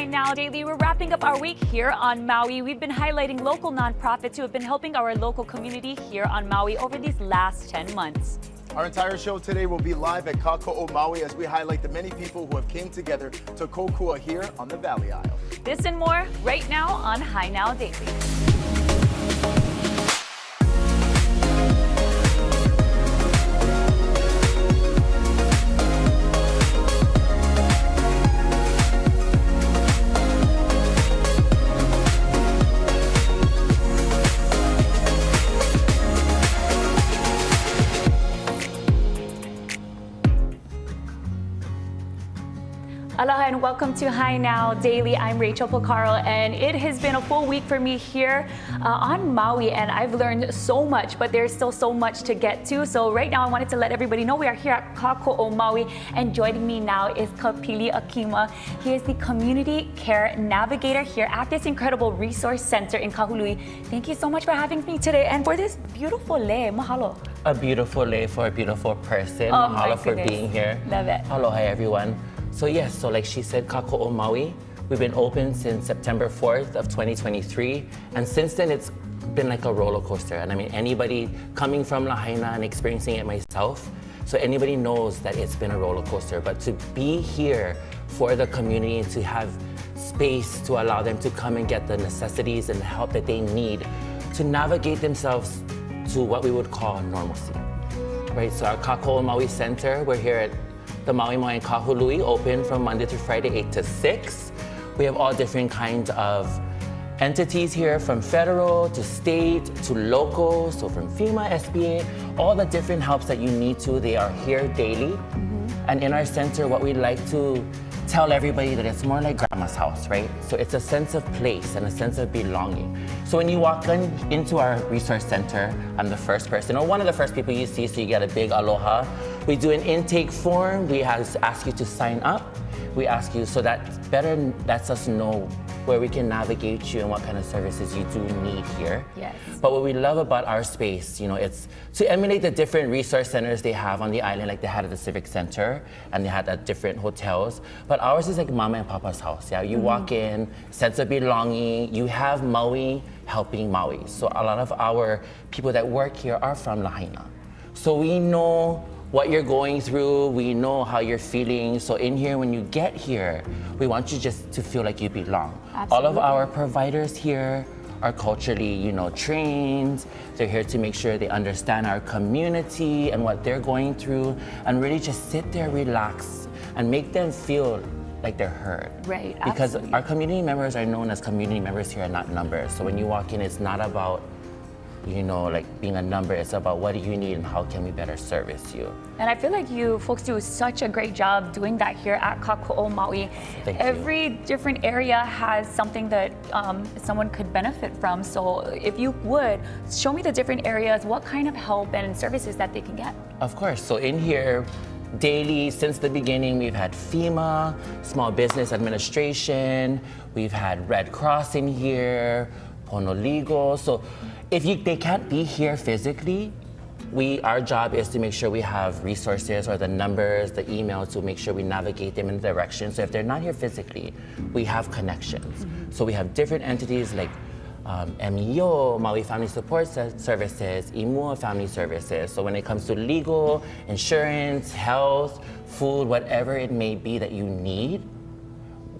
Hi Now Daily. We're wrapping up our week here on Maui. We've been highlighting local nonprofits who have been helping our local community here on Maui over these last 10 months. Our entire show today will be live at Kakoo Maui as we highlight the many people who have came together to kokua here on the Valley Isle. This and more right now on Hi Now Daily. Aloha and welcome to Hi Now Daily. I'm Rachel Pocaro and it has been a full week for me here on Maui and I've learned so much, but there's still so much to get to. So right now I wanted to let everybody know we are here at Kakoo Maui and joining me now is Kapili Akima. He is the Community Care Navigator here at this incredible resource center in Kahului. Thank you so much for having me today and for this beautiful lei. Mahalo. A beautiful lei for a beautiful person. Oh, Mahalo for being here. Love it. Aloha everyone. So yes, so like she said, Kakoo Maui, we've been open since September 4th of 2023. And since then, it's been like a roller coaster. And I mean, anybody coming from Lahaina and experiencing it myself, so anybody knows that it's been a roller coaster. But to be here for the community and to have space to allow them to come and get the necessities and the help that they need to navigate themselves to what we would call normalcy, right? So our Kakoo Maui Center, we're here at the Maui Mai in Kahului, open from Monday through Friday, 8 to 6. We have all different kinds of entities here, from federal to state to local, so from FEMA, SBA, all the different helps that you need to, they are here daily. And in our center, what we like to tell everybody that it's more like grandma's house, right? So it's a sense of place and a sense of belonging. So when you walk into our resource center, I'm the first person, or one of the first people you see, so you get a big aloha. We do an intake form. We ask you to sign up. We ask you, so that better lets us know where we can navigate you and what kind of services you do need here. Yes. But what we love about our space, you know, it's to emulate the different resource centers they have on the island, like they had at the Civic Center and they had at different hotels. But ours is like Mama and Papa's house. Yeah, you walk in, sense of belonging. You have Maui helping Maui. So a lot of our people that work here are from Lahaina. So we know what you're going through, we know how you're feeling. So in here, when you get here, we want you just to feel like you belong. Absolutely. All of our providers here are culturally, you know, trained. They're here to make sure they understand our community and what they're going through, and really just sit there, relax, and make them feel like they're heard. Right, Because absolutely. our community members are known as community members here and not numbers. So when you walk in, it's not about, you know, like being a number. It's about what do you need and how can we better service you. And I feel like you folks do such a great job doing that here at Kakoo Maui. Thank you. Every different area has something that someone could benefit from. So if you would, show me the different areas, what kind of help and services that they can get. Of course. So in here, daily, since the beginning, we've had FEMA, Small Business Administration, we've had Red Cross in here, Pono Legal. So if they can't be here physically, our job is to make sure we have resources or the numbers, the emails to make sure we navigate them in the direction. So if they're not here physically, we have connections. So we have different entities like MEO, Maui Family Support Services, IMUA Family Services. So when it comes to legal, insurance, health, food, whatever it may be that you need,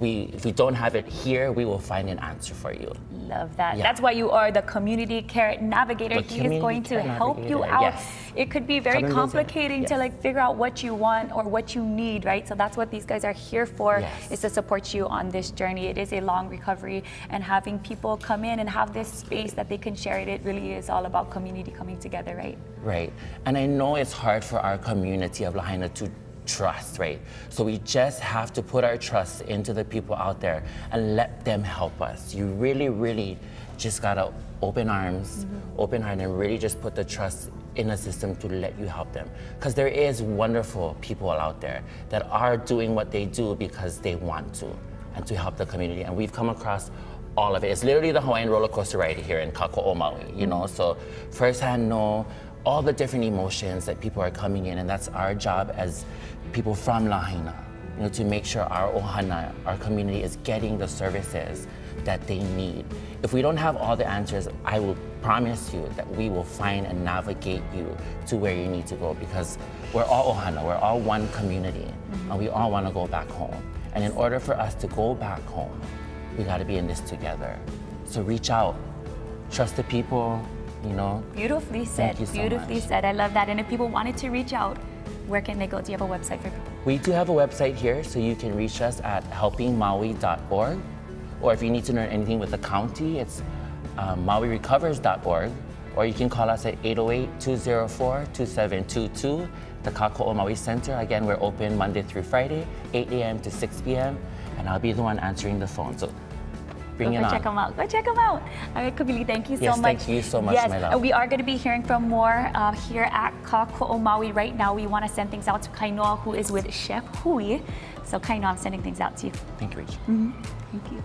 if we don't have it here, we will find an answer for you. Love that. Yeah. That's why you are the Community Care Navigator. The He is going to Community Care help you Navigator, out. yes. It could be very Come and visit. complicating to Yes. like figure out what you want or what you need, right? So that's what these guys are here for, Yes. is to support you on this journey. It is a long recovery, and having people come in and have this space that they can share it really is all about community coming together, right? Right. And I know it's hard for our community of Lahaina to trust, right? So we just have to put our trust into the people out there and let them help us. You really, really just gotta open arms, open heart, and really just put the trust in a system to let you help them. Because there is wonderful people out there that are doing what they do because they want to and to help the community. And we've come across all of it. It's literally the Hawaiian roller coaster ride here in Kakoo Maui, you know? So firsthand know all the different emotions that people are coming in, and that's our job as people from Lahaina to make sure our ohana, our community, is getting the services that they need. If we don't have all the answers, I will promise you that we will find and navigate you to where you need to go, because we're all ohana, we're all one community, and we all want to go back home. And in order for us to go back home, we got to be in this together. So reach out, trust the people, Beautifully said. Thank you so Beautifully much. said. I love that. And if people wanted to reach out, where can they go? Do you have a website for people? We do have a website here, so you can reach us at helpingmaui.org. Or if you need to learn anything with the county, it's mauirecovers.org. Or you can call us at 808-204-2722, the Kakoo Maui Center. Again, we're open Monday through Friday, 8 a.m. to 6 p.m. And I'll be the one answering the phone. So bring it Go on. check them out. Go check them out. All right, Kabili, thank you so Yes, much. thank you so much, yes, my love. And we are going to be hearing from more here at Kakoo Maui. Right now, we want to send things out to Kainoa, who is with Chef Hui. So Kainoa, I'm sending things out to you. Thank you, Rachel. Thank you.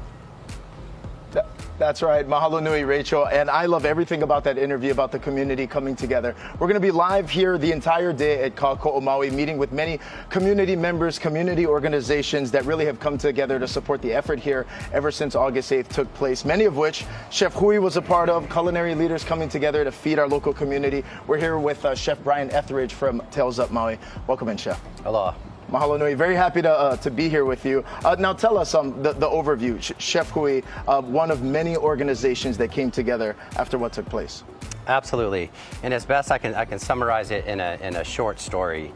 That's right. Mahalo nui, Rachel. And I love everything about that interview, about the community coming together. We're going to be live here the entire day at Kakoo Maui, meeting with many community members, community organizations that really have come together to support the effort here ever since August 8th took place, many of which Chef Hui was a part of, culinary leaders coming together to feed our local community. We're here with Chef Brian Etheridge from Tails Up Maui. Welcome in, Chef. Aloha. Mahalo nui. Very happy to be here with you. Now tell us the overview. Chef Hui, one of many organizations that came together after what took place. Absolutely. And as best I can summarize it in a short story.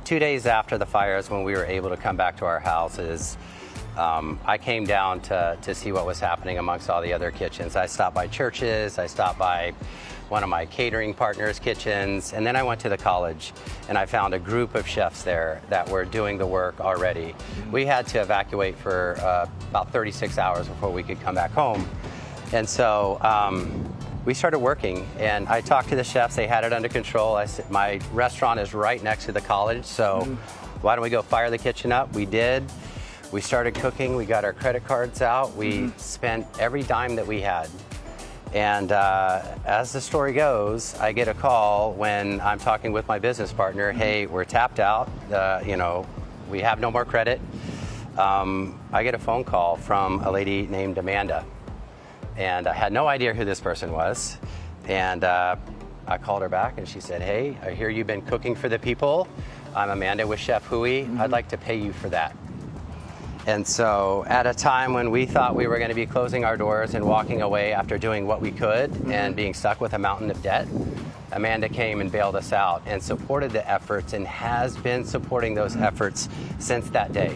2 days after the fires, when we were able to come back to our houses, I came down to see what was happening amongst all the other kitchens. I stopped by churches, I stopped by one of my catering partners' kitchens, and then I went to the college and I found a group of chefs there that were doing the work already. We had to evacuate for about 36 hours before we could come back home. And so we started working, and I talked to the chefs. They had it under control. I said, my restaurant is right next to the college, so why don't we go fire the kitchen up? We did. We started cooking. We got our credit cards out. We spent every dime that we had. And as the story goes, I get a call when I'm talking with my business partner. Hey, we're tapped out. We have no more credit. I get a phone call from a lady named Amanda. And I had no idea who this person was. And I called her back and she said, hey, I hear you've been cooking for the people. I'm Amanda with Chef Hui. I'd like to pay you for that. And so at a time when we thought we were going to be closing our doors and walking away after doing what we could and being stuck with a mountain of debt, Amanda came and bailed us out and supported the efforts and has been supporting those efforts since that day.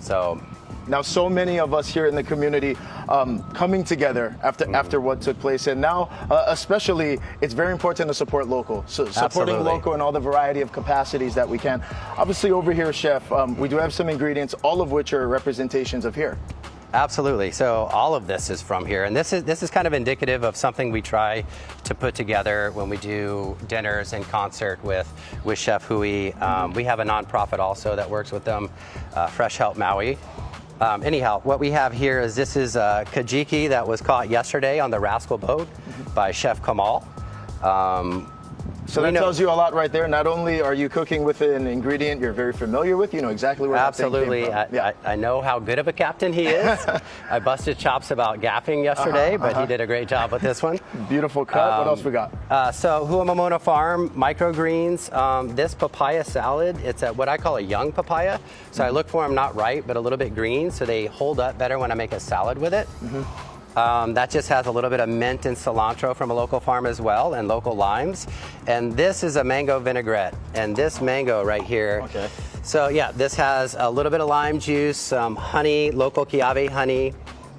So Now, so many of us here in the community coming together after what took place, and now especially it's very important to support local. So supporting Absolutely. local in all the variety of capacities that we can. Obviously, over here, Chef, we do have some ingredients, all of which are representations of here. Absolutely. So all of this is from here, and this is kind of indicative of something we try to put together when we do dinners in concert with Chef Hui. We have a nonprofit also that works with them, Fresh Help Maui. Anyhow, what we have here is this is kajiki that was caught yesterday on the Rascal boat by Chef Kamal. So that tells you a lot right there. Not only are you cooking with an ingredient you're very familiar with, you know exactly where Absolutely. that thing came from. I know how good of a captain he is. I busted chops about gaffing yesterday, but he did a great job with this one. Beautiful cut. What else we got? So Huamamona Farm, microgreens. This papaya salad, it's what I call a young papaya. So I look for them not ripe, but a little bit green, so they hold up better when I make a salad with it. That just has a little bit of mint and cilantro from a local farm as well, and local limes. And this is a mango vinaigrette. And this mango right here. Okay. So yeah, this has a little bit of lime juice, honey, local Kiave honey,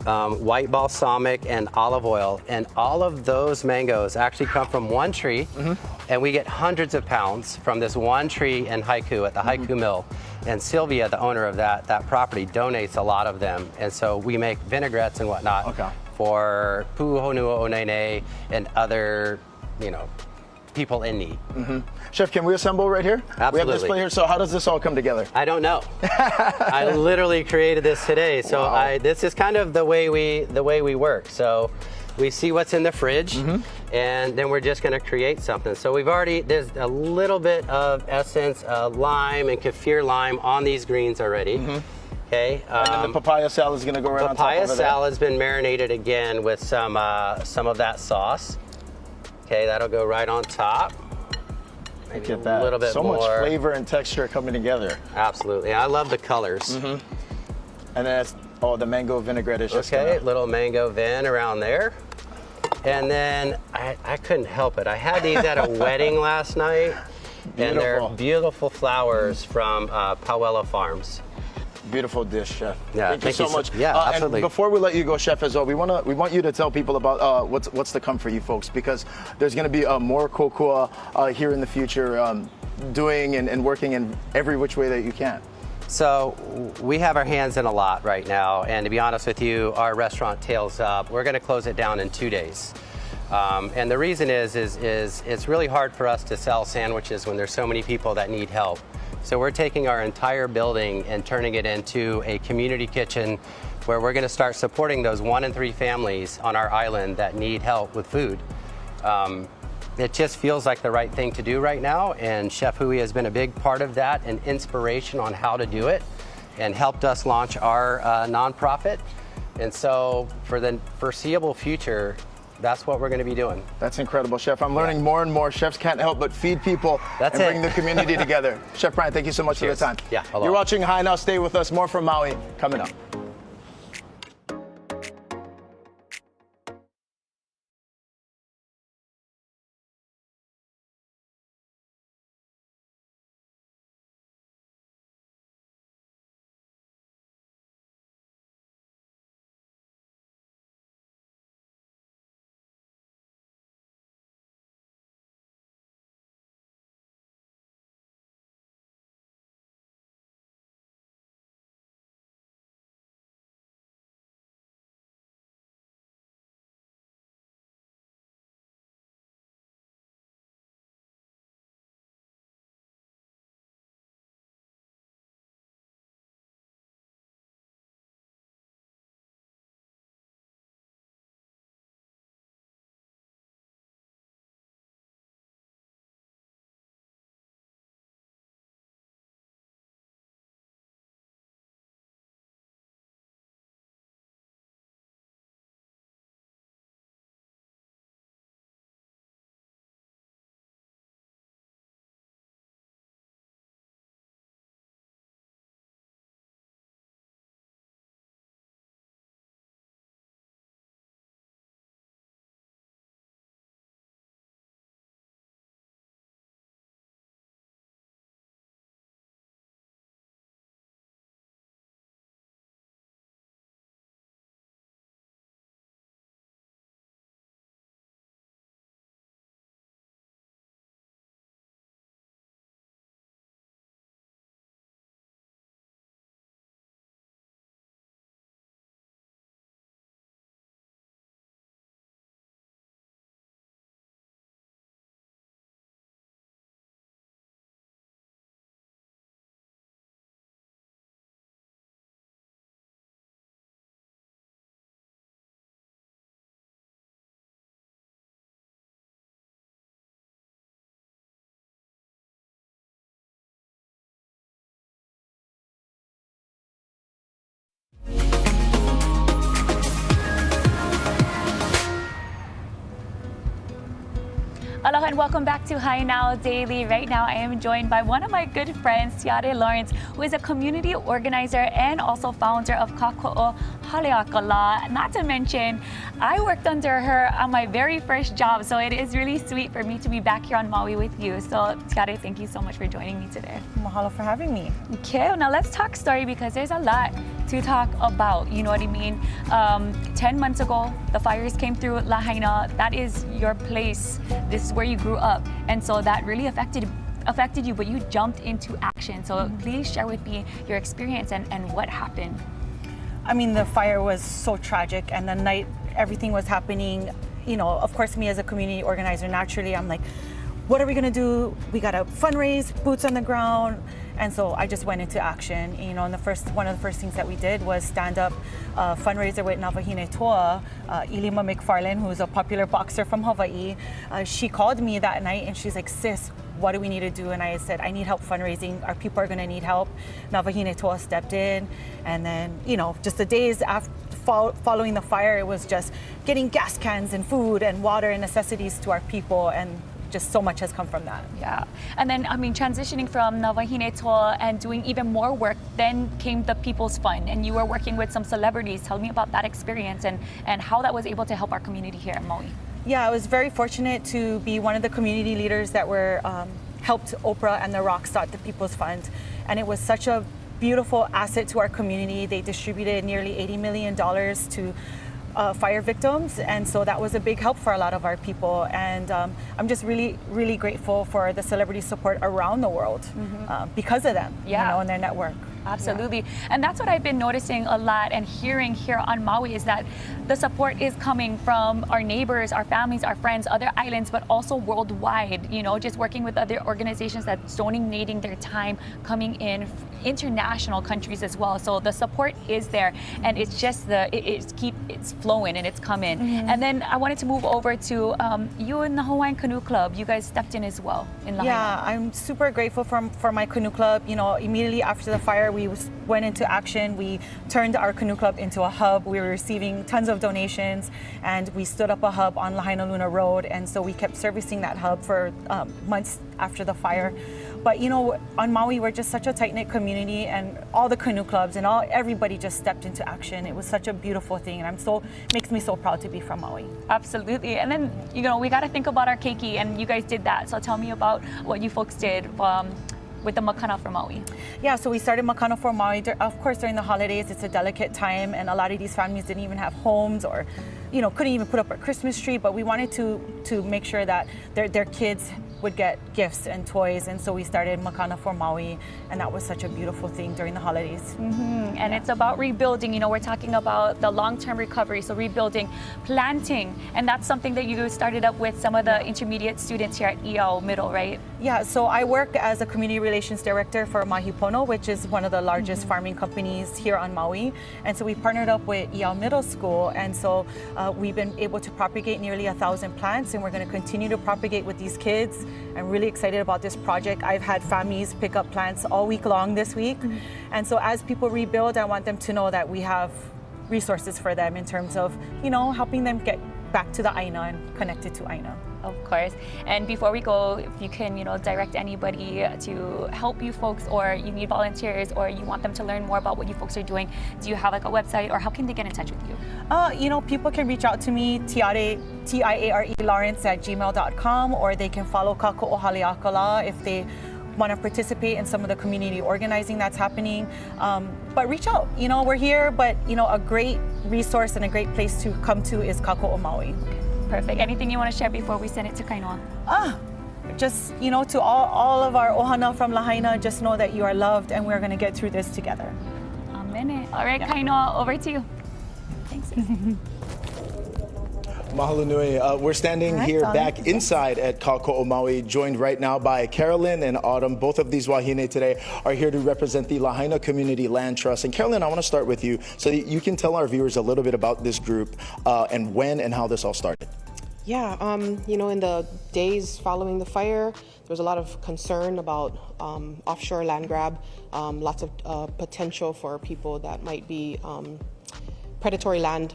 white balsamic, and olive oil. And all of those mangoes actually come from one tree. And we get hundreds of pounds from this one tree in Haiku at the Haiku Mill. And Sylvia, the owner of that property, donates a lot of them. And so we make vinaigrettes and whatnot for pu'uhonua onene and other, people in need. Chef, can we assemble right here? We have Absolutely. this plate here. So how does this all come together? I don't know. I literally created this today. So Wow. this is kind of the way we work. So we see what's in the fridge, and then we're just going to create something. So there's a little bit of essence of lime and kaffir lime on these greens already. Okay. And then the papaya salad is going to go right on top Papaya of it. salad's been marinated again with some of that sauce. Okay, that'll go right on top. Maybe Look at that. a little bit so more. much flavor and texture coming together. Absolutely. I love the colors. And then that's, the mango vinaigrette is just Okay, gonna... little mango vin around there. And then I couldn't help it. I had these at a wedding last night. And they're Beautiful. beautiful flowers from Pauella Farms. Beautiful dish, Chef. Yeah, thank you so much. Yeah, absolutely. And before we let you go, Chef, as well, we want you to tell people about what's to come for you folks, because there's going to be more kokua here in the future, doing and working in every which way that you can. So we have our hands in a lot right now, and to be honest with you, our restaurant tails up. We're going to close it down in 2 days. And the reason is it's really hard for us to sell sandwiches when there's so many people that need help. So we're taking our entire building and turning it into a community kitchen where we're going to start supporting those 1 in 3 families on our island that need help with food. It just feels like the right thing to do right now, and Chef Hui has been a big part of that and inspiration on how to do it, and helped us launch our nonprofit. And so for the foreseeable future, that's what we're going to be doing. That's incredible, Chef. I'm learning more and more. Chefs can't help but feed people and bring the community together. Chef Brian, thank you so much Cheers. for the time. Yeah, aloha. You're watching High Now. Stay with us. More from Maui coming up. Aloha and welcome back to High Now Daily. Right now I am joined by one of my good friends, Tiare Lawrence, who is a community organizer and also founder of Kakoo Maui. Not to mention, I worked under her on my very first job, so it is really sweet for me to be back here on Maui with you. So Tiare, thank you so much for joining me today. Mahalo for having me. Okay, now let's talk story because there's a lot to talk about, you know what I mean? 10 months ago, the fires came through Lahaina. That is your place. This is where you grew up. And so that really affected you, but you jumped into action. So please share with me your experience and what happened. I mean, the fire was so tragic, and the night everything was happening, you know, of course, me as a community organizer, naturally, I'm like, what are we gonna do? We gotta fundraise, boots on the ground. And so I just went into action. You know, and one of the first things that we did was stand up a fundraiser with Navahine Toa, Ilima McFarlane, who's a popular boxer from Hawaii. She called me that night and she's like, sis, what do we need to do? And I said, I need help fundraising. Our people are gonna need help. Navahine Toa stepped in. And then, you know, just the days after, following the fire, it was just getting gas cans and food and water and necessities to our people. And just so much has come from that. Yeah. And then, I mean, transitioning from Navahine Toa and doing even more work, then came the People's Fund. And you were working with some celebrities. Tell me about that experience and how that was able to help our community here in Maui. Yeah, I was very fortunate to be one of the community leaders that were helped Oprah and The Rock start the People's Fund. And it was such a beautiful asset to our community. They distributed nearly $80 million to fire victims, and so that was a big help for a lot of our people. And I'm just really, really grateful for the celebrity support around the world because of them, you know, and their network. Absolutely. Yeah. And that's what I've been noticing a lot and hearing here on Maui is that the support is coming from our neighbors, our families, our friends, other islands, but also worldwide, you know, just working with other organizations that's donating their time, coming in, international countries as well. So the support is there, and it's just it's flowing and it's coming. And then I wanted to move over to you and the Hawaiian Canoe Club. You guys stepped in as well in Lahaina. Yeah, I'm super grateful for my canoe club. You know, immediately after the fire, we went into action. We turned our canoe club into a hub. We were receiving tons of donations, and we stood up a hub on Lahaina Luna Road. And so we kept servicing that hub for months after the fire. But you know, on Maui, we're just such a tight-knit community, and all the canoe clubs and everybody just stepped into action. It was such a beautiful thing, and makes me so proud to be from Maui. Absolutely. And then, you know, we got to think about our keiki, and you guys did that. So tell me about what you folks did with the Makana for Maui. Yeah, so we started Makana for Maui. Of course, during the holidays, it's a delicate time, and a lot of these families didn't even have homes or, you know, couldn't even put up a Christmas tree, but we wanted to make sure that their kids would get gifts and toys, and so we started Makana for Maui, and that was such a beautiful thing during the holidays. And it's about rebuilding. You know, we're talking about the long-term recovery, so rebuilding, planting, and that's something that you started up with some of the intermediate students here at EO Middle, right? Yeah, so I work as a community relations director for Mahipono, which is one of the largest farming companies here on Maui, and so we partnered up with EO Middle School, and so we've been able to propagate nearly 1,000 plants, and we're going to continue to propagate with these kids. I'm really excited about this project. I've had families pick up plants all week long this week. And so as people rebuild, I want them to know that we have resources for them in terms of, you know, helping them get back to the Aina and connected to Aina. Of course. And before we go, if you can, you know, direct anybody to help you folks, or you need volunteers, or you want them to learn more about what you folks are doing, do you have like a website, or how can they get in touch with you? You know, people can reach out to me, TIARE Lawrence @gmail.com, or they can follow Kakoo Haleakala if they want to participate in some of the community organizing that's happening. But reach out, you know, we're here, but you know, a great resource and a great place to come to is Kakoo Maui. Perfect. Anything you want to share before we send it to Kainoa? Just, you know, to all of our ohana from Lahaina, just know that you are loved and we're going to get through this together. Amen. All right, Kainoa, over to you. Thanks. Mahalo nui. We're standing here back inside at Kakoo Maui, joined right now by Carolyn and Autumn. Both of these wahine today are here to represent the Lahaina Community Land Trust. And Carolyn, I want to start with you so that you can tell our viewers a little bit about this group and when and how this all started. Yeah, you know, in the days following the fire, there was a lot of concern about offshore land grab, lots of potential for people that might be predatory land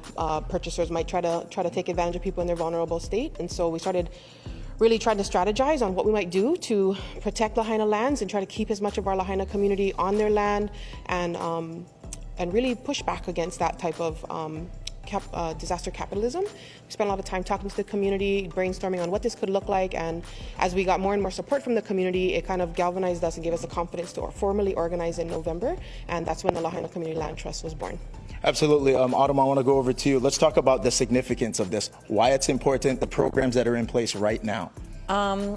purchasers might try to take advantage of people in their vulnerable state. And so we started really trying to strategize on what we might do to protect Lahaina lands and try to keep as much of our Lahaina community on their land, and really push back against that type of disaster capitalism. We spent a lot of time talking to the community, brainstorming on what this could look like, and as we got more and more support from the community, it kind of galvanized us and gave us the confidence to formally organize in November, and that's when the Lahaina Community Land Trust was born. Absolutely. Autumn, I want to go over to you. Let's talk about the significance of this, why it's important, the programs that are in place right now.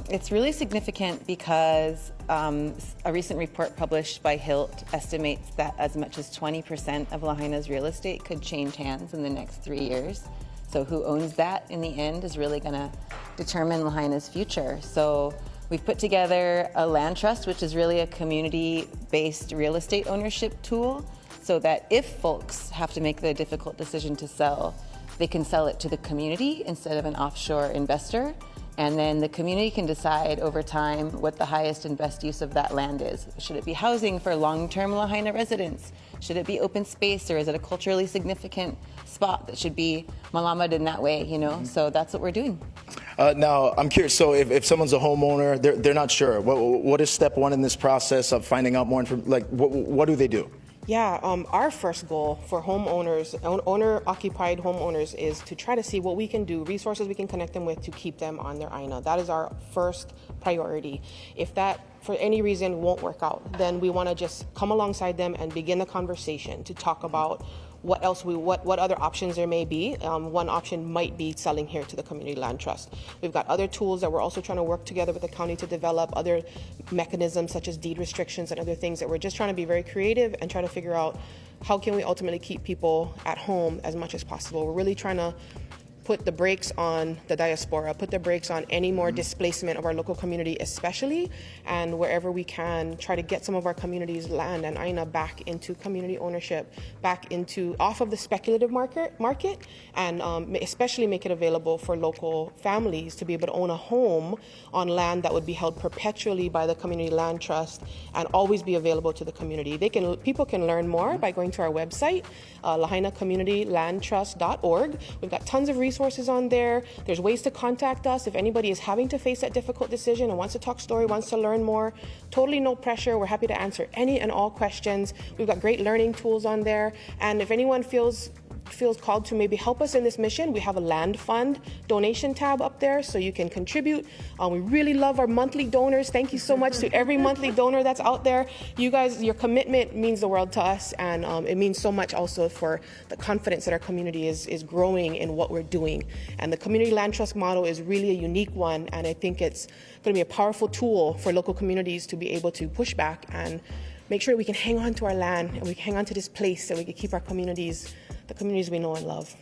It's really significant because a recent report published by HILT estimates that as much as 20% of Lahaina's real estate could change hands in the next 3 years. So who owns that in the end is really going to determine Lahaina's future. So we've put together a land trust, which is really a community-based real estate ownership tool, so that if folks have to make the difficult decision to sell, they can sell it to the community instead of an offshore investor. And then the community can decide over time what the highest and best use of that land is. Should it be housing for long-term Lahaina residents? Should it be open space, or is it a culturally significant spot that should be malamed in that way, you know? So that's what we're doing. Now, I'm curious, so if someone's a homeowner, they're not sure, what is step one in this process of finding out more information? Like, what do they do? Yeah, our first goal for homeowners, owner-occupied homeowners, is to try to see what we can do, resources we can connect them with to keep them on their INA. That is our first priority. If that, for any reason, won't work out, then we want to just come alongside them and begin the conversation to talk about what other options there may be. One option might be selling here to the Community Land Trust. We've got other tools that we're also trying to work together with the county to develop, other mechanisms such as deed restrictions and other things that we're just trying to be very creative and try to figure out how can we ultimately keep people at home as much as possible. We're really trying to put the brakes on the diaspora, put the brakes on any more displacement of our local community especially, and wherever we can, try to get some of our community's land and INA back into community ownership, back into off of the speculative market, and especially make it available for local families to be able to own a home on land that would be held perpetually by the Community Land Trust and always be available to the community. People can learn more by going to our website, lahainacommunitylandtrust.org. We've got tons of resources on there. There's ways to contact us if anybody is having to face that difficult decision and wants to talk story, wants to learn more. Totally no pressure. We're happy to answer any and all questions. We've got great learning tools on there. And if anyone feels called to maybe help us in this mission, we have a land fund donation tab up there so you can contribute. We really love our monthly donors. Thank you so much to every monthly donor that's out there. You guys, your commitment means the world to us, and it means so much also for the confidence that our community is growing in what we're doing. And the Community Land Trust model is really a unique one, and I think it's going to be a powerful tool for local communities to be able to push back and make sure we can hang on to our land and we can hang on to this place so we can keep our communities, the communities we know and love.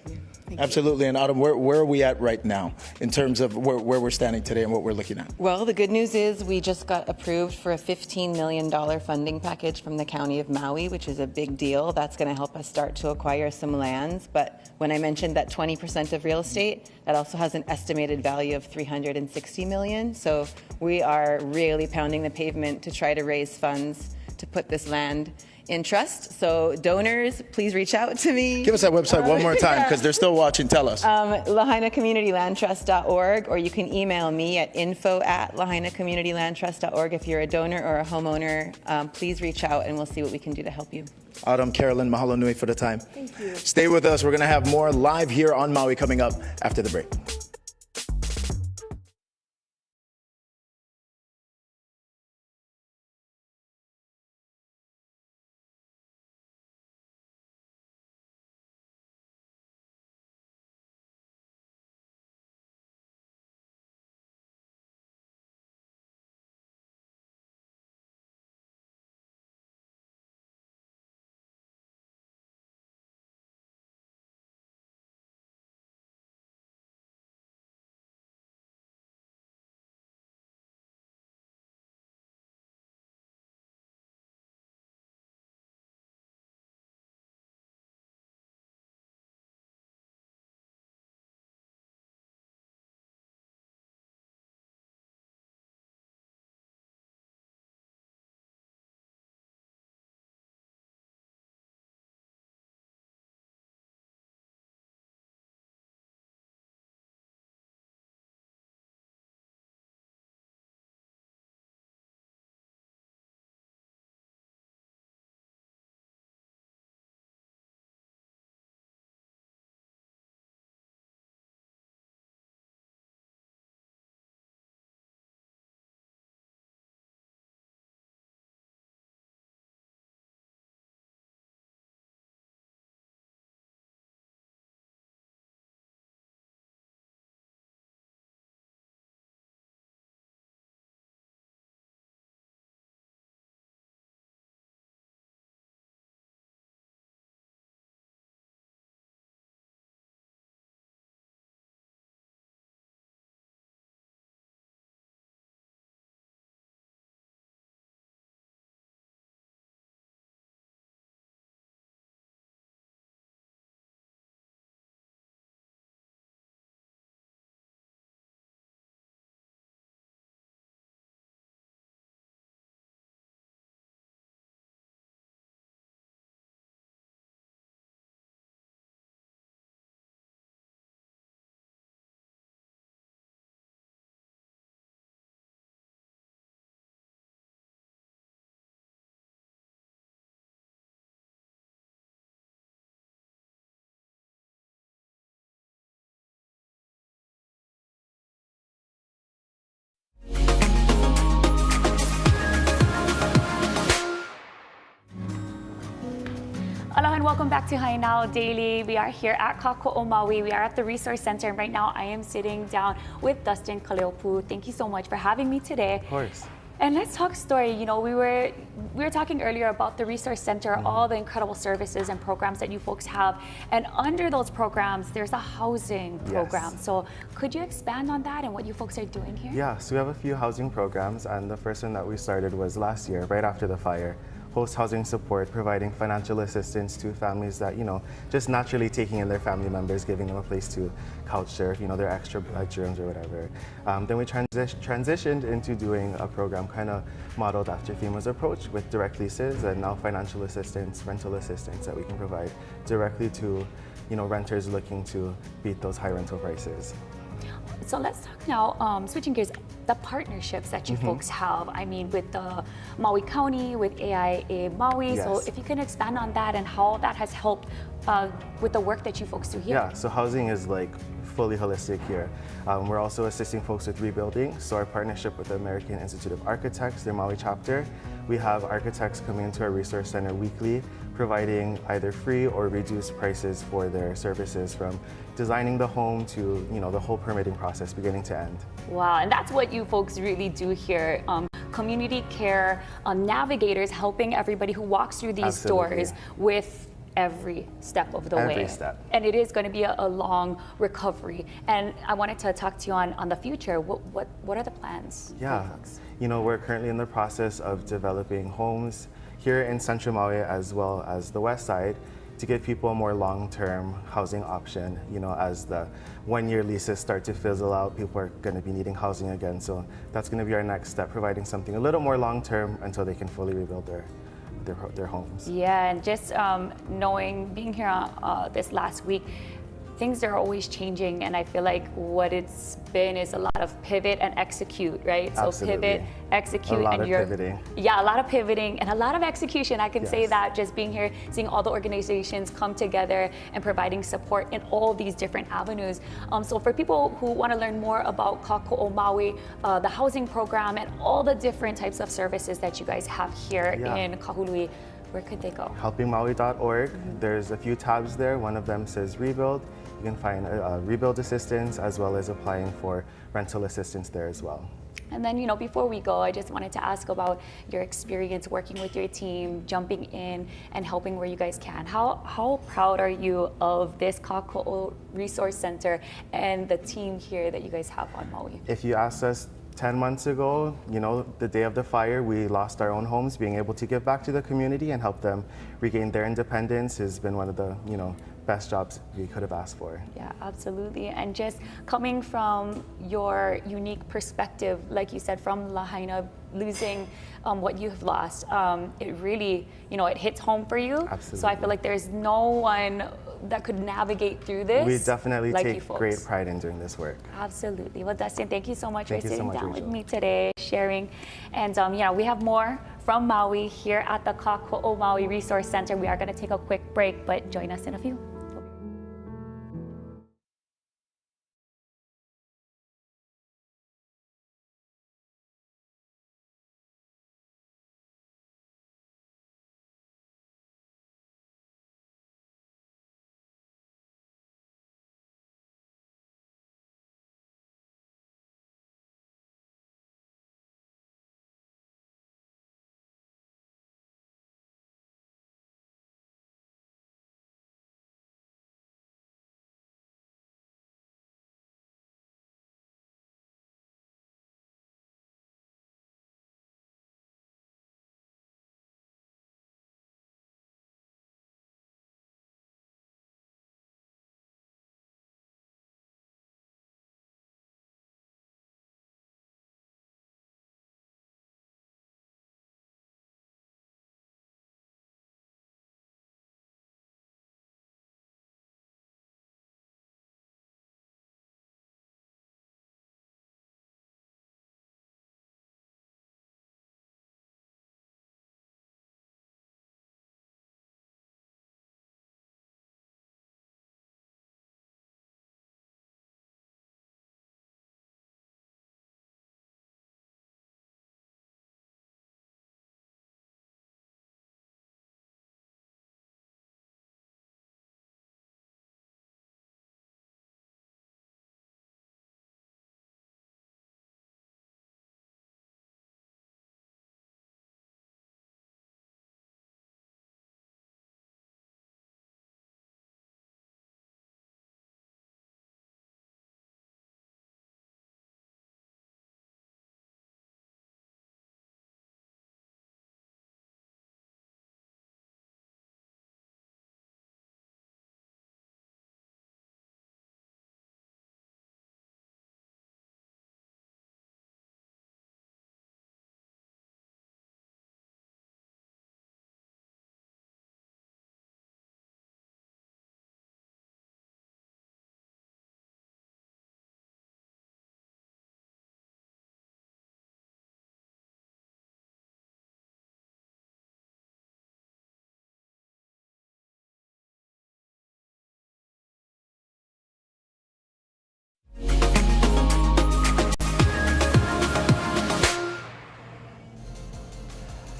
Absolutely. And Autumn, where are we at right now in terms of where we're standing today and what we're looking at? Well, the good news is we just got approved for a $15 million funding package from the County of Maui, which is a big deal. That's going to help us start to acquire some lands. But when I mentioned that 20% of real estate, that also has an estimated value of $360 million. So we are really pounding the pavement to try to raise funds to put this land in trust. So donors, please reach out to me. Give us that website one more time, because they're still watching. Tell us. LahainaCommunityLandTrust.org, or you can email me at info@LahainaCommunityLandTrust.org. If you're a donor or a homeowner, please reach out and we'll see what we can do to help you. Autumn, Carolyn, mahalo nui for the time. Thank you. Stay with us. We're going to have more live here on Maui coming up after the break. Aloha and welcome back to Hai Now Daily. We are here at Kakoo Maui. We are at the Resource Center, and right now I am sitting down with Dustin Kaleopu. Thank you so much for having me today. Of course. And let's talk story. You know, we were talking earlier about the Resource Center, all the incredible services and programs that you folks have. And under those programs, there's a housing program. Yes. So could you expand on that and what you folks are doing here? Yeah, so we have a few housing programs, and the first one that we started was last year, right after the fire. Host housing support, providing financial assistance to families that, just naturally taking in their family members, giving them a place to couch surf, their extra bedrooms or whatever. Then we transitioned into doing a program kind of modeled after FEMA's approach with direct leases and now financial assistance, rental assistance that we can provide directly to, renters looking to beat those high rental prices. So let's talk now, switching gears, the partnerships that you folks have. I mean, with the Maui County, with AIA Maui. Yes. So if you can expand on that and how that has helped with the work that you folks do here. Yeah, so housing is like fully holistic here. We're also assisting folks with rebuilding. So our partnership with the American Institute of Architects, their Maui chapter, we have architects coming into our resource center weekly, providing either free or reduced prices for their services, from designing the home to the whole permitting process beginning to end. Wow, and that's what you folks really do here. Community care, navigators helping everybody who walks through these Absolutely. doors with every step of the way. Every step. And it is going to be a long recovery. And I wanted to talk to you on the future. What are the plans for you Yeah, folks? we're currently in the process of developing homes here in Central Maui as well as the West Side to give people a more long-term housing option. As the one-year leases start to fizzle out, people are going to be needing housing again. So that's going to be our next step, providing something a little more long-term until they can fully rebuild their homes. Yeah, and just being here this last week, things are always changing, and I feel like what it's been is a lot of pivot and execute, right? Absolutely. So pivot, execute, A lot and of pivoting. Yeah, a lot of pivoting and a lot of execution. I can say Yes. that just being here, seeing all the organizations come together and providing support in all these different avenues. So for people who want to learn more about Kakoo Maui, the housing program, and all the different types of services that you guys have here Yeah. in Kahului, where could they go? Helpingmaui.org. There's a few tabs there. One of them says rebuild. You can find rebuild assistance as well as applying for rental assistance there as well. And then, before we go, I just wanted to ask about your experience working with your team, jumping in and helping where you guys can. How proud are you of this Kakoo Resource Center and the team here that you guys have on Maui? If you asked us 10 months ago, the day of the fire, we lost our own homes. Being able to give back to the community and help them regain their independence has been one of the, best jobs we could have asked for. Yeah, absolutely. And just coming from your unique perspective, like you said, from Lahaina, losing what you have lost, it really, it hits home for you. Absolutely. So I feel like there's no one that could navigate through this. We definitely like you take folks. great pride in doing this work. Absolutely. Well, Dustin, thank you so much Thank for you so sitting much, down with Rachel. me today, sharing. And we have more from Maui here at the Kakoo Maui Resource Center. We are going to take a quick break, but join us in a few.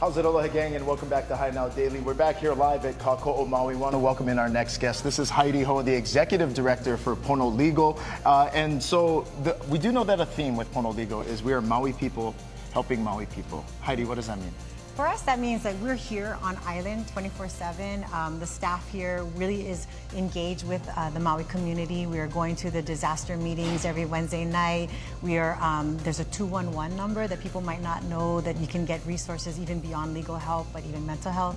How's it, Aloha gang, and welcome back to High Now Daily. We're back here live at Kakoo Maui. We want to welcome in our next guest. This is Heidi Ho, the Executive Director for Pono Legal. And so we do know that a theme with Pono Legal is we are Maui people helping Maui people. Heidi, what does that mean? For us, that means that we're here on island 24/7. The staff here really is engaged with the Maui community. We are going to the disaster meetings every Wednesday night. We are there's a 211 number that people might not know that you can get resources even beyond legal help, but even mental health.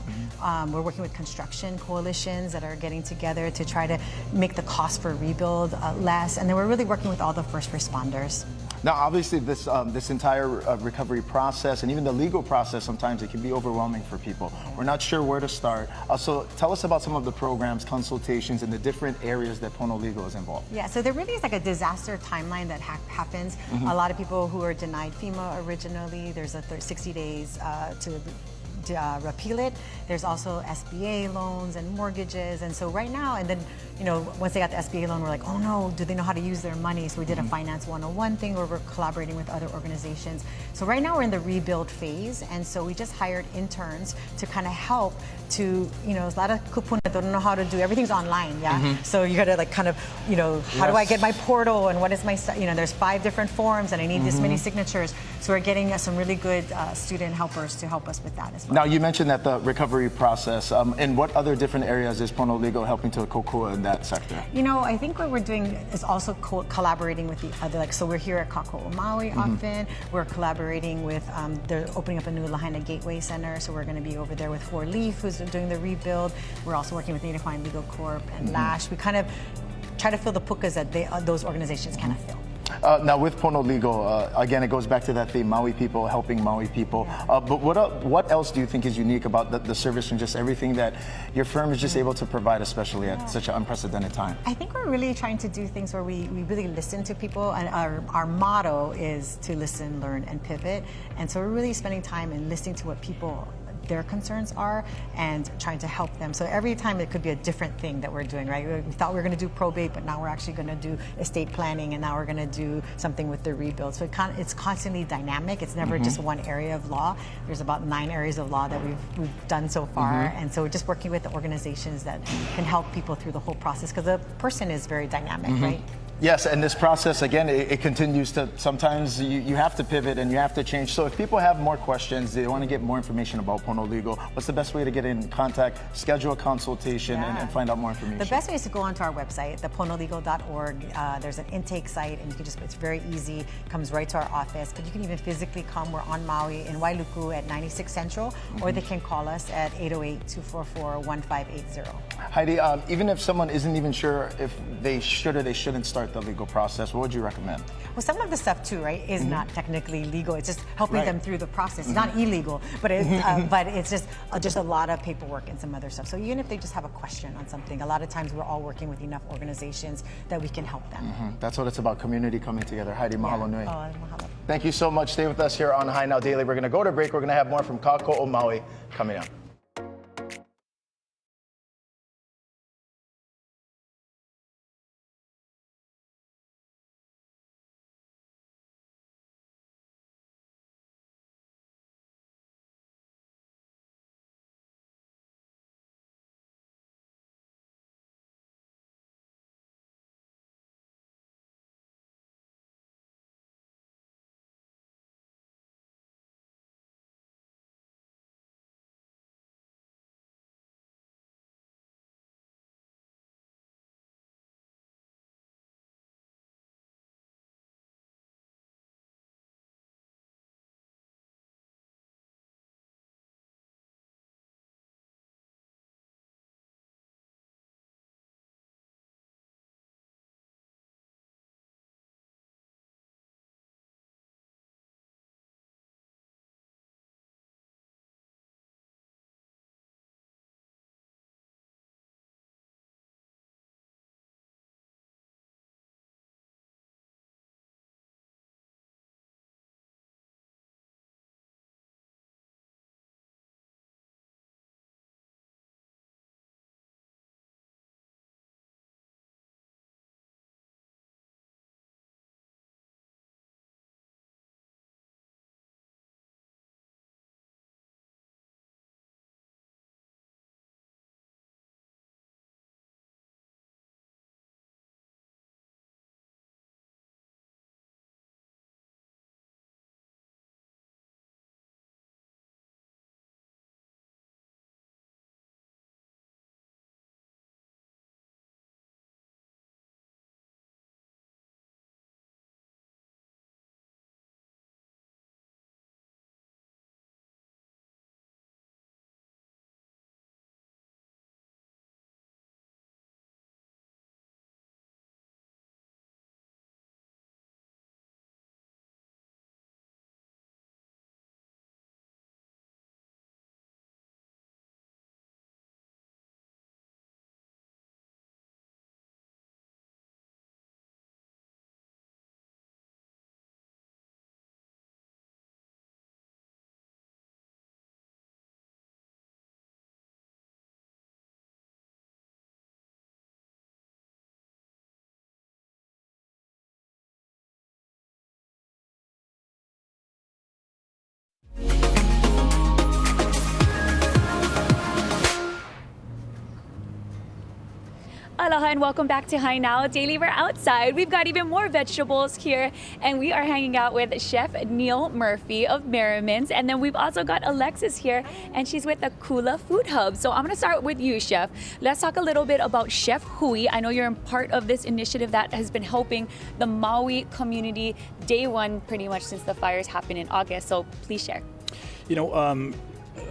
We're working with construction coalitions that are getting together to try to make the cost for rebuild less, and then we're really working with all the first responders. Now, obviously, this entire recovery process and even the legal process, sometimes it can be overwhelming for people. We're not sure where to start. So tell us about some of the programs, consultations, and the different areas that Pono Legal is involved. Yeah, so there really is like a disaster timeline that happens. A lot of people who are denied FEMA originally, there's a 60 days to repeal it. There's also SBA loans and mortgages, and so right now, and then once they got the SBA loan, we're like, oh no, do they know how to use their money? So we did a Finance 101 thing where we're collaborating with other organizations. So right now we're in the rebuild phase, and so we just hired interns to kind of help to, a lot of kupuna don't know how to do, everything's online, yeah? So you gotta like kind of, how do I get my portal and what is my, there's 5 different forms and I need this many signatures. So we're getting some really good student helpers to help us with that as well. Now, you mentioned that the recovery process, and what other different areas is Pono Legal helping to kokua in that sector? I think what we're doing is also collaborating with the other, so we're here at Kakoo Maui often. We're collaborating with, they're opening up a new Lahaina Gateway Center, so we're going to be over there with 4 Leaf, who's doing the rebuild. We're also working with Native Hawaiian Legal Corp and Lash. We kind of try to fill the pukas that those organizations cannot fill. Now, with Pono Legal, again, it goes back to that theme, Maui people helping Maui people. But what else do you think is unique about the service and just everything that your firm is just able to provide, especially at such an unprecedented time? I think we're really trying to do things where we really listen to people, and our motto is to listen, learn, and pivot. And so we're really spending time and listening to what people, their concerns are, and trying to help them. So every time it could be a different thing that we're doing, right? We thought we were going to do probate, but now we're actually going to do estate planning, and now we're going to do something with the rebuild. So it's constantly dynamic. It's never just one area of law. There's about 9 areas of law that we've done so far, and so we're just working with the organizations that can help people through the whole process, because the person is very dynamic, right? Yes, and this process, again, it continues to, sometimes you have to pivot and you have to change. So if people have more questions, they want to get more information about Pono Legal, what's the best way to get in contact, schedule a consultation, and find out more information? The best way is to go onto our website, theponolegal.org. There's an intake site, and you can it's very easy, comes right to our office, but you can even physically come. We're on Maui in Wailuku at 96 Central, or they can call us at 808-244-1580. Heidi, even if someone isn't even sure if they should or they shouldn't start the legal process, what would you recommend? Well, some of the stuff too, right, is not technically legal. It's just helping them through the process. It's not illegal, but it's just a lot of paperwork and some other stuff. So even if they just have a question on something, a lot of times we're all working with enough organizations that we can help them. That's what it's about, community coming together. Heidi, mahalo nui. Oh, mahalo. Thank you so much. Stay with us here on High Now Daily. We're going to go to break. We're going to have more from Kakoo Maui coming up. Aloha and welcome back to Hi Now Daily. We're outside. We've got even more vegetables here and we are hanging out with Chef Neil Murphy of Merriman's, and then we've also got Alexis here and she's with the Kula Food Hub. So I'm going to start with you, Chef. Let's talk a little bit about Chef Hui. I know you're a part of this initiative that has been helping the Maui community day one pretty much since the fires happened in August. So please share. You know,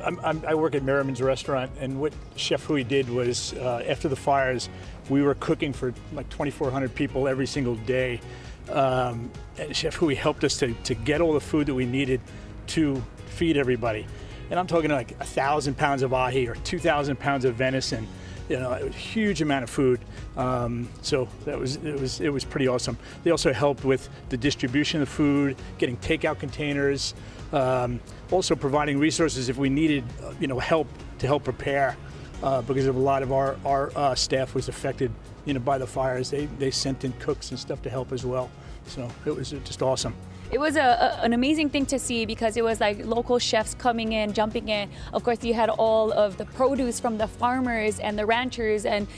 I work at Merriman's restaurant, and what Chef Hui did was after the fires, we were cooking for like 2,400 people every single day. And Chef Hui helped us to get all the food that we needed to feed everybody. And I'm talking like 1,000 pounds of ahi or 2,000 pounds of venison. You know, it was a huge amount of food. So it was pretty awesome. They also helped with the distribution of food, getting takeout containers, also providing resources if we needed, help to help prepare, because of a lot of our staff was affected, by the fires. They sent in cooks and stuff to help as well. So it was just awesome. It was an amazing thing to see because it was like local chefs coming in, jumping in. Of course, you had all of the produce from the farmers and the ranchers and,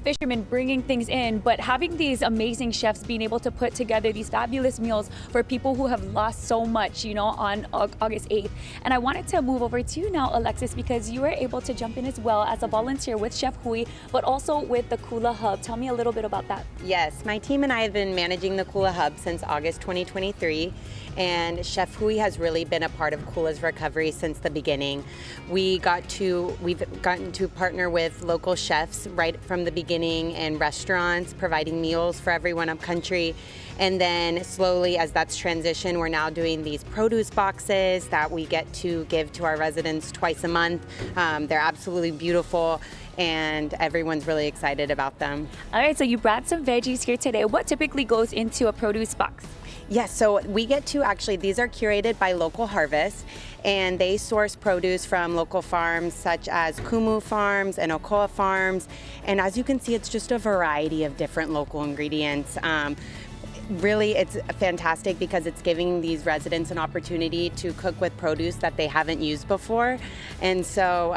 fishermen bringing things in. But having these amazing chefs being able to put together these fabulous meals for people who have lost so much, on August 8th. And I wanted to move over to you now, Alexis, because you were able to jump in as well as a volunteer with Chef Hui, but also with the Kula Hub. Tell me a little bit about that. Yes, my team and I have been managing the Kula Hub since August 2023. And Chef Hui has really been a part of Kula's recovery since the beginning. We've gotten to partner with local chefs right from the beginning and restaurants, providing meals for everyone up country. And then slowly, as that's transitioned, we're now doing these produce boxes that we get to give to our residents twice a month. They're absolutely beautiful, and everyone's really excited about them. All right, so you brought some veggies here today. What typically goes into a produce box? Yes, so we get to these are curated by Local Harvest, and they source produce from local farms such as Kumu Farms and Okoa Farms. And as you can see, it's just a variety of different local ingredients. Really, it's fantastic because it's giving these residents an opportunity to cook with produce that they haven't used before. And so,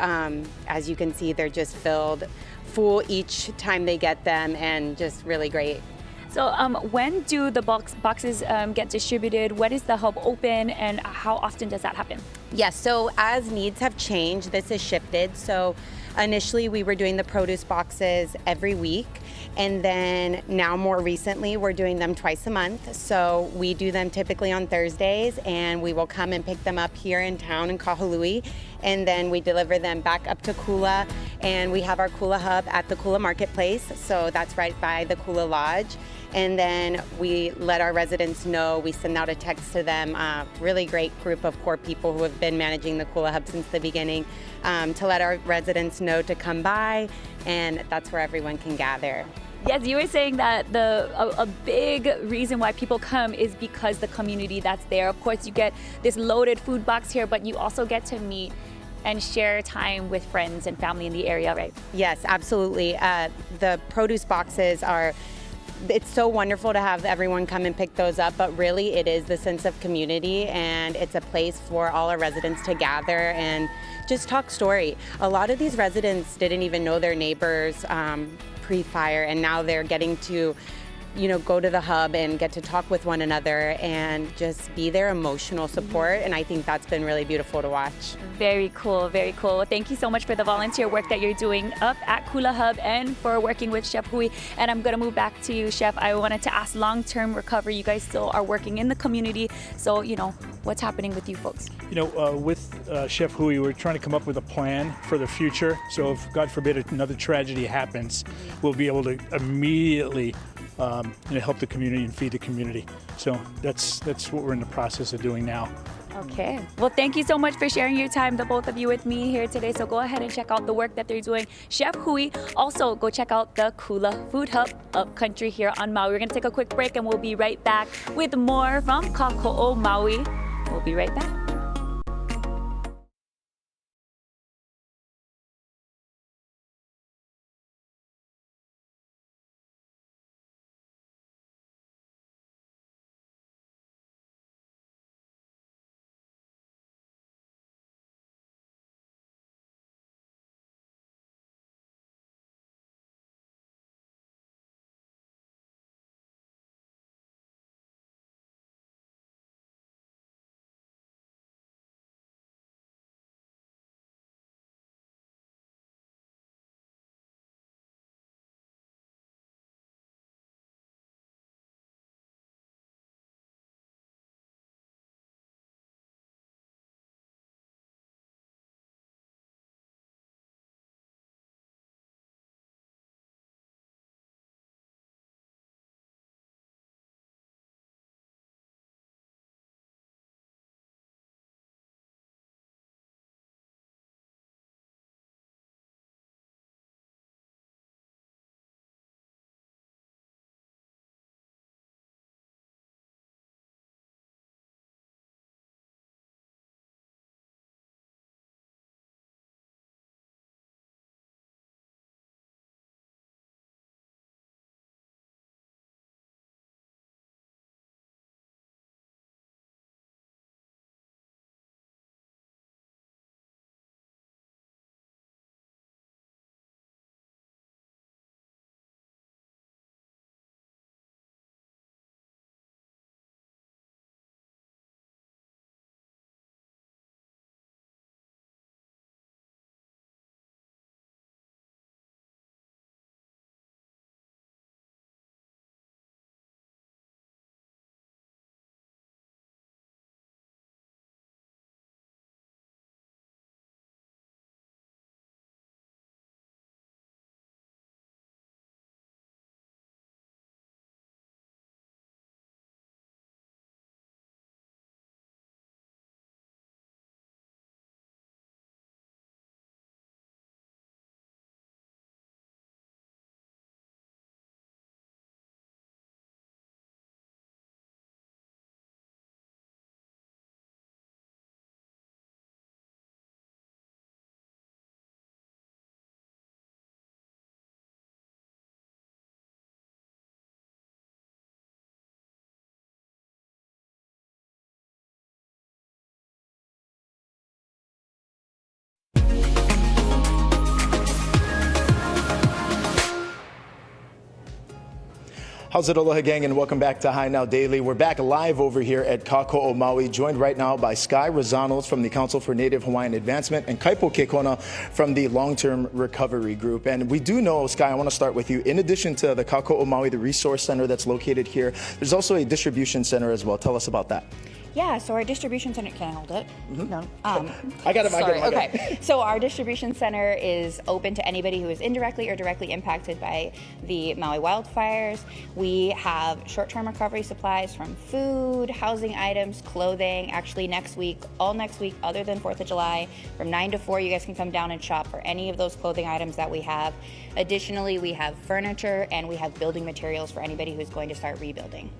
as you can see, they're just filled full each time they get them, and just really great. So when do the boxes get distributed? When is the hub open, and how often does that happen? Yes, so as needs have changed, this has shifted. So initially we were doing the produce boxes every week, and then now more recently we're doing them twice a month. So we do them typically on Thursdays, and we will come and pick them up here in town in Kahului, and then we deliver them back up to Kula, and we have our Kula Hub at the Kula Marketplace. So that's right by the Kula Lodge. And then we let our residents know, we send out a text to them, a really great group of core people who have been managing the Kula Hub since the beginning, to let our residents know to come by, and that's where everyone can gather. Yes, you were saying that a big reason why people come is because the community that's there. Of course, you get this loaded food box here, but you also get to meet and share time with friends and family in the area, right? Yes, absolutely. The produce boxes it's so wonderful to have everyone come and pick those up, but really it is the sense of community, and it's a place for all our residents to gather and just talk story. A lot of these residents didn't even know their neighbors pre-fire, and now they're getting to go to the hub and get to talk with one another and just be their emotional support. And I think that's been really beautiful to watch. Very cool, very cool. Well, thank you so much for the volunteer work that you're doing up at Kula Hub and for working with Chef Hui. And I'm going to move back to you, Chef. I wanted to ask long-term recovery. You guys still are working in the community. So, what's happening with you folks? With Chef Hui, we're trying to come up with a plan for the future. So if, God forbid, another tragedy happens, we'll be able to immediately help the community and feed the community. So that's what we're in the process of doing now. Okay. Well, thank you so much for sharing your time, the both of you, with me here today. So go ahead and check out the work that they're doing. Chef Hui. Also, go check out the Kula Food Hub up country here on Maui. We're going to take a quick break, and we'll be right back with more from Kakoo Maui. We'll be right back. How's it, Aloha gang, and welcome back to High Now Daily. We're back live over here at Kakoo Maui, joined right now by Sky Rosales from the Council for Native Hawaiian Advancement and Kaipo Kekona from the Long-Term Recovery Group. And we do know, Sky, I want to start with you. In addition to the Kakoo Maui, the resource center that's located here, there's also a distribution center as well. Tell us about that. Yeah, so our distribution center, can I hold it? No. I got it. Okay. So our distribution center is open to anybody who is indirectly or directly impacted by the Maui wildfires. We have short-term recovery supplies from food, housing items, clothing. Actually, all next week, other than 4th of July, from 9 to 4, you guys can come down and shop for any of those clothing items that we have. Additionally, we have furniture and we have building materials for anybody who's going to start rebuilding.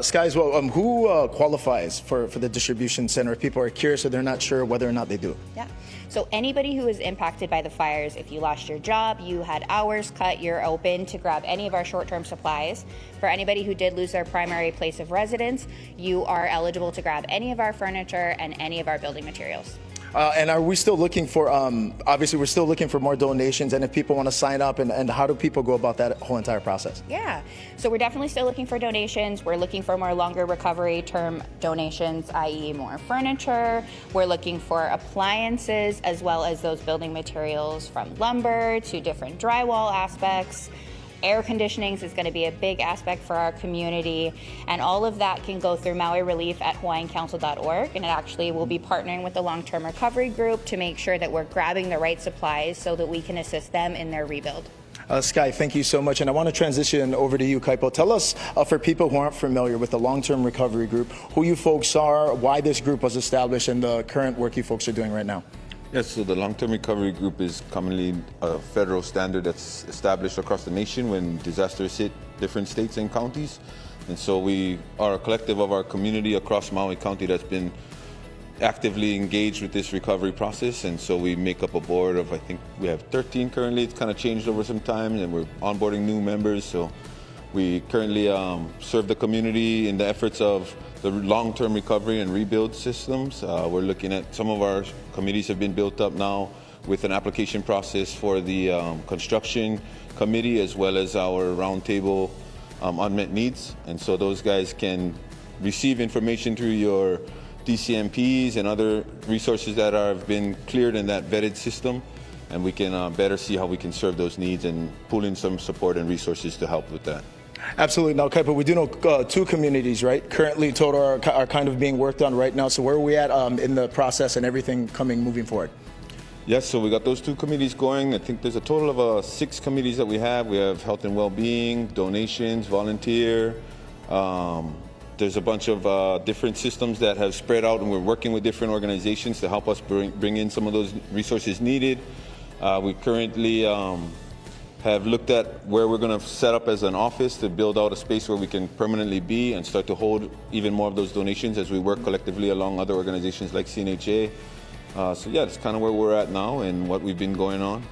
Sky, as well, who qualifies for the distribution center if people are curious or they're not sure whether or not they do? Yeah. So anybody who is impacted by the fires, if you lost your job, you had hours cut, you're open to grab any of our short-term supplies. For anybody who did lose their primary place of residence, you are eligible to grab any of our furniture and any of our building materials. And are we still looking for, obviously we're still looking for more donations, and if people want to sign up, and how do people go about that whole entire process? Yeah, so we're definitely still looking for donations. We're looking for more longer recovery term donations, i.e. more furniture. We're looking for appliances as well as those building materials from lumber to different drywall aspects. Air conditionings is going to be a big aspect for our community, and all of that can go through Maui Relief at hawaiiancouncil.org, and it actually will be partnering with the Long-Term Recovery Group to make sure that we're grabbing the right supplies so that we can assist them in their rebuild. Sky, thank you so much, and I want to transition over to you, Kaipo. Tell us, for people who aren't familiar with the Long-Term Recovery Group, who you folks are, why this group was established, and the current work you folks are doing right now. Yes, so the Long-Term Recovery Group is commonly a federal standard that's established across the nation when disasters hit different states and counties. And so we are a collective of our community across Maui County that's been actively engaged with this recovery process. And so we make up a board of, I think we have 13 currently. It's kind of changed over some time, and we're onboarding new members. So we currently serve the community in the efforts of the long-term recovery and rebuild systems. We're looking at some of our committees have been built up now with an application process for the construction committee as well as our roundtable unmet needs. And so those guys can receive information through your DCMPs and other resources that have been cleared in that vetted system. And we can better see how we can serve those needs and pull in some support and resources to help with that. Absolutely. Now, Kaipo, we do know two communities, right? Currently, total are kind of being worked on right now. So where are we at in the process and everything moving forward? Yes, so we got those two committees going. I think there's a total of 6 committees that we have. We have health and well-being, donations, volunteer. There's a bunch of different systems that have spread out, and we're working with different organizations to help us bring in some of those resources needed. We currently have looked at where we're going to set up as an office to build out a space where we can permanently be and start to hold even more of those donations as we work collectively along other organizations like CNHA. So yeah, that's kind of where we're at now and what we've been going on.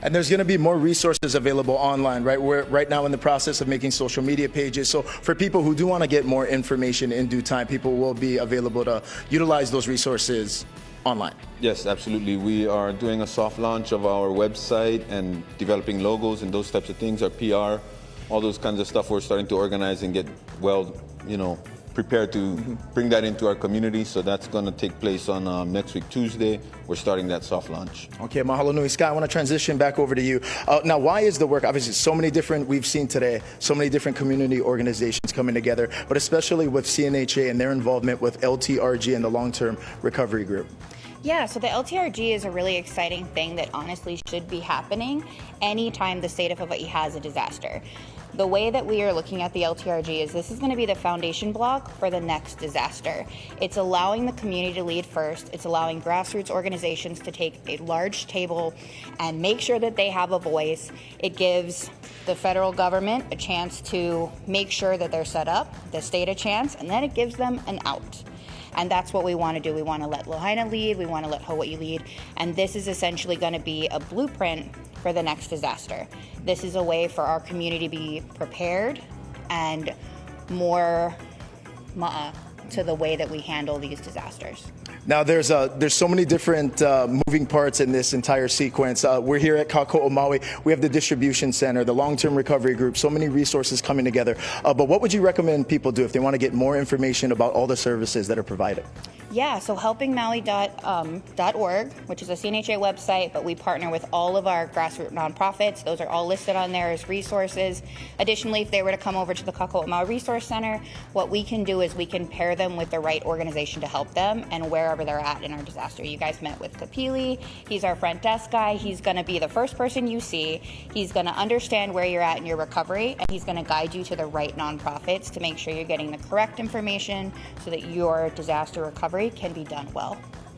And there's going to be more resources available online, right? We're right now in the process of making social media pages. So for people who do want to get more information in due time, people will be available to utilize those resources online. Yes, absolutely. We are doing a soft launch of our website and developing logos and those types of things, our PR, all those kinds of stuff we're starting to organize and get prepared to bring that into our community. So that's going to take place on next week, Tuesday. We're starting that soft launch. Okay, mahalo nui. Scott, I want to transition back over to you. Now, why is the work, obviously so many different, we've seen today, so many different community organizations coming together, but especially with CNHA and their involvement with LTRG and the Long-Term Recovery Group? Yeah, so the LTRG is a really exciting thing that honestly should be happening anytime the state of Hawaii has a disaster. The way that we are looking at the LTRG is this is going to be the foundation block for the next disaster. It's allowing the community to lead first. It's allowing grassroots organizations to take a large table and make sure that they have a voice. It gives the federal government a chance to make sure that they're set up, the state a chance, and then it gives them an out. And that's what we want to do. We want to let Lahaina lead, we want to let Hawaii lead, and this is essentially going to be a blueprint for the next disaster. This is a way for our community to be prepared and more to the way that we handle these disasters. Now, there's so many different moving parts in this entire sequence. We're here at Kakoo Maui. We have the distribution center, the long-term recovery group, so many resources coming together. But what would you recommend people do if they want to get more information about all the services that are provided? Yeah, so helpingmaui.org, which is a CNHA website, but we partner with all of our grassroots nonprofits. Those are all listed on there as resources. Additionally, if they were to come over to the Kakoo Maui Resource Center, what we can do is we can pair them with the right organization to help them and wherever they're at in our disaster. You guys met with Kapili. He's our front desk guy. He's going to be the first person you see. He's going to understand where you're at in your recovery, and he's going to guide you to the right nonprofits to make sure you're getting the correct information so that your disaster recovery can be done well.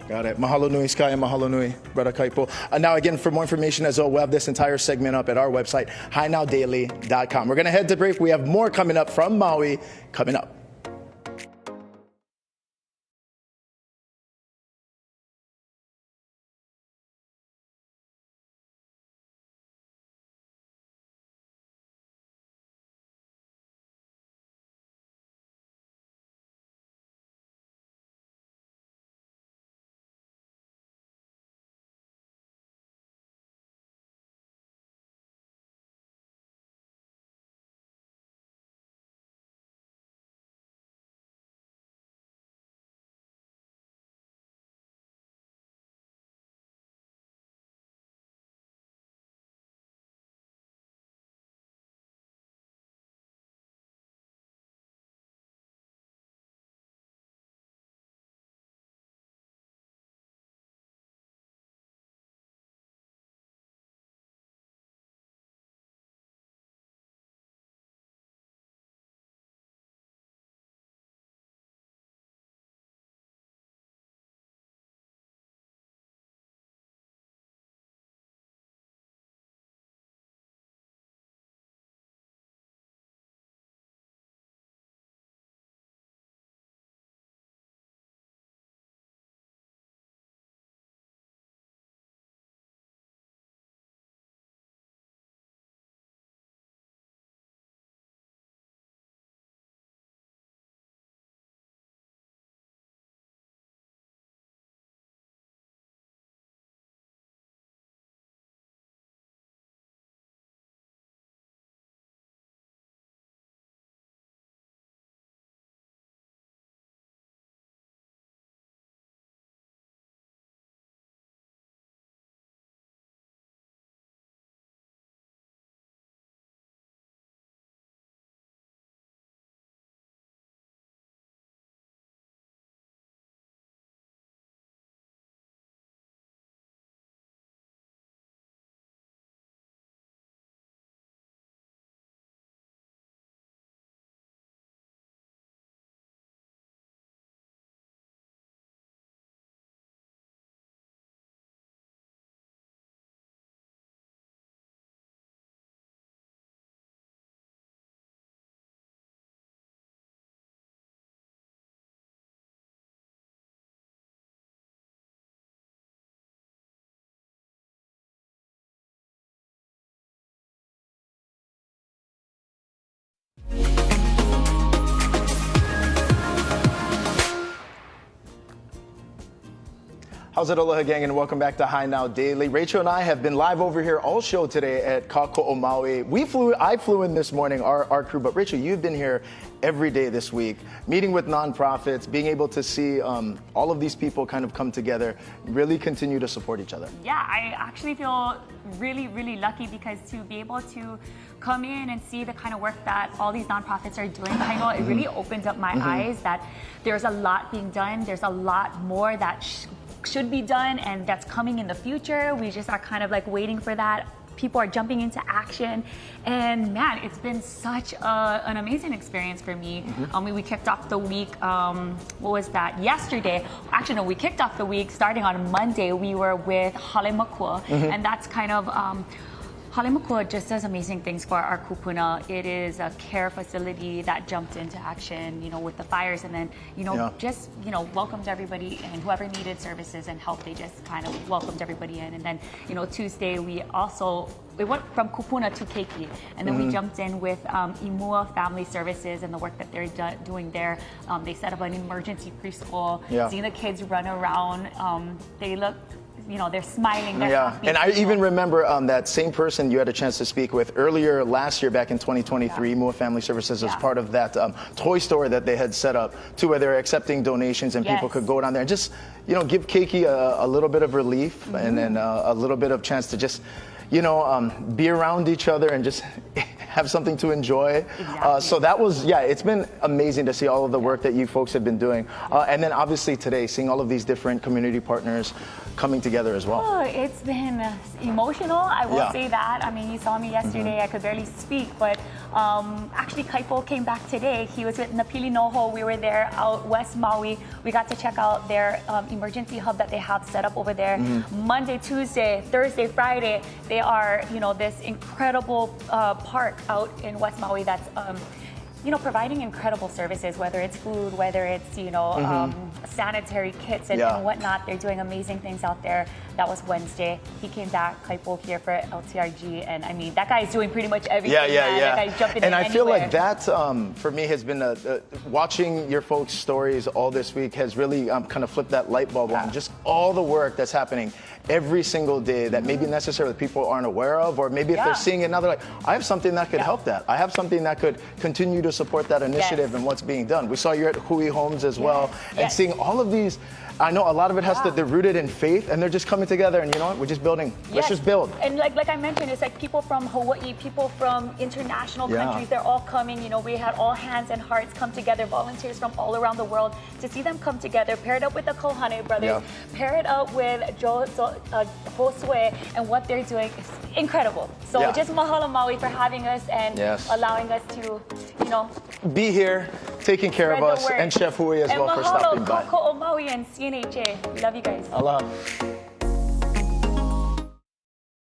Got it. Mahalo nui, Sky, and mahalo nui, Brother Kaipo. Now, again, for more information as well, we'll have this entire segment up at our website, hinowdaily.com. We're going to head to break. We have more coming up from Maui coming up. How's it, Aloha gang, and welcome back to High Now Daily. Rachel and I have been live over here all show today at Kakoo Maui. I flew in this morning, our crew, but Rachel, you've been here every day this week, meeting with nonprofits, being able to see all of these people kind of come together, really continue to support each other. Yeah, I actually feel really, really lucky because to be able to come in and see the kind of work that all these nonprofits are doing, I know it really opens up my eyes that there's a lot being done. There's a lot more that should be done and that's coming in the future. We just are kind of like waiting for that. People are jumping into action, and man, it's been such an amazing experience for me. We kicked off the week, what was that, yesterday? Actually, no, we kicked off the week starting on Monday. We were with Hale Makua, and that's kind of Halemakua just does amazing things for our kupuna. It is a care facility that jumped into action, with the fires, and then, just, welcomed everybody, and whoever needed services and help, they just kind of welcomed everybody in. And then, Tuesday we went from kupuna to keiki, and then we jumped in with Imua Family Services and the work that they're doing there. They set up an emergency preschool, seeing the kids run around. They look, they're smiling. They're happy. And I even remember that same person you had a chance to speak with earlier last year, back in 2023, Imua Family Services was part of that toy store that they had set up to where they're accepting donations and people could go down there and just, give keiki a little bit of relief and then a little bit of chance to just, be around each other and just have something to enjoy. So that was, it's been amazing to see all of the work that you folks have been doing. And then obviously today, seeing all of these different community partners coming together as well. Oh, it's been emotional, I will say that. I mean, you saw me yesterday, I could barely speak, but actually Kaipo came back today. He was with Napili Noho. We were there out West Maui. We got to check out their emergency hub that they have set up over there. Monday, Tuesday, Thursday, Friday, they are, this incredible park out in West Maui that's providing incredible services, whether it's food, whether it's, sanitary kits and whatnot. They're doing amazing things out there. That was Wednesday. He came back, Kaipo, here for LTRG, and I mean, that guy is doing pretty much everything. That guy's jumping in I feel anywhere. like that, for me, has been watching your folks' stories all this week has really kind of flipped that light bulb on just all the work that's happening every single day that maybe necessarily people aren't aware of, or maybe if they're seeing it now, they're like, I have something that could help that. I have something that could continue to support that initiative and what's being done. We saw you at Hui Homes as well, and seeing all of these. I know a lot of it has to, they're rooted in faith, and they're just coming together, and you know what, we're just building. Let's just build. And like I mentioned, it's like people from Hawaii, people from international countries, they're all coming. We had all hands and hearts come together, volunteers from all around the world, to see them come together, pair it up with the Kohane brothers, pair it up with Josue, and what they're doing is incredible. So just mahalo Maui for having us and allowing us to, be here, taking care of us, and Chef Hui as well for stopping by. Mahalo, Kakoo Maui and CNHA. We love you guys. Aloha.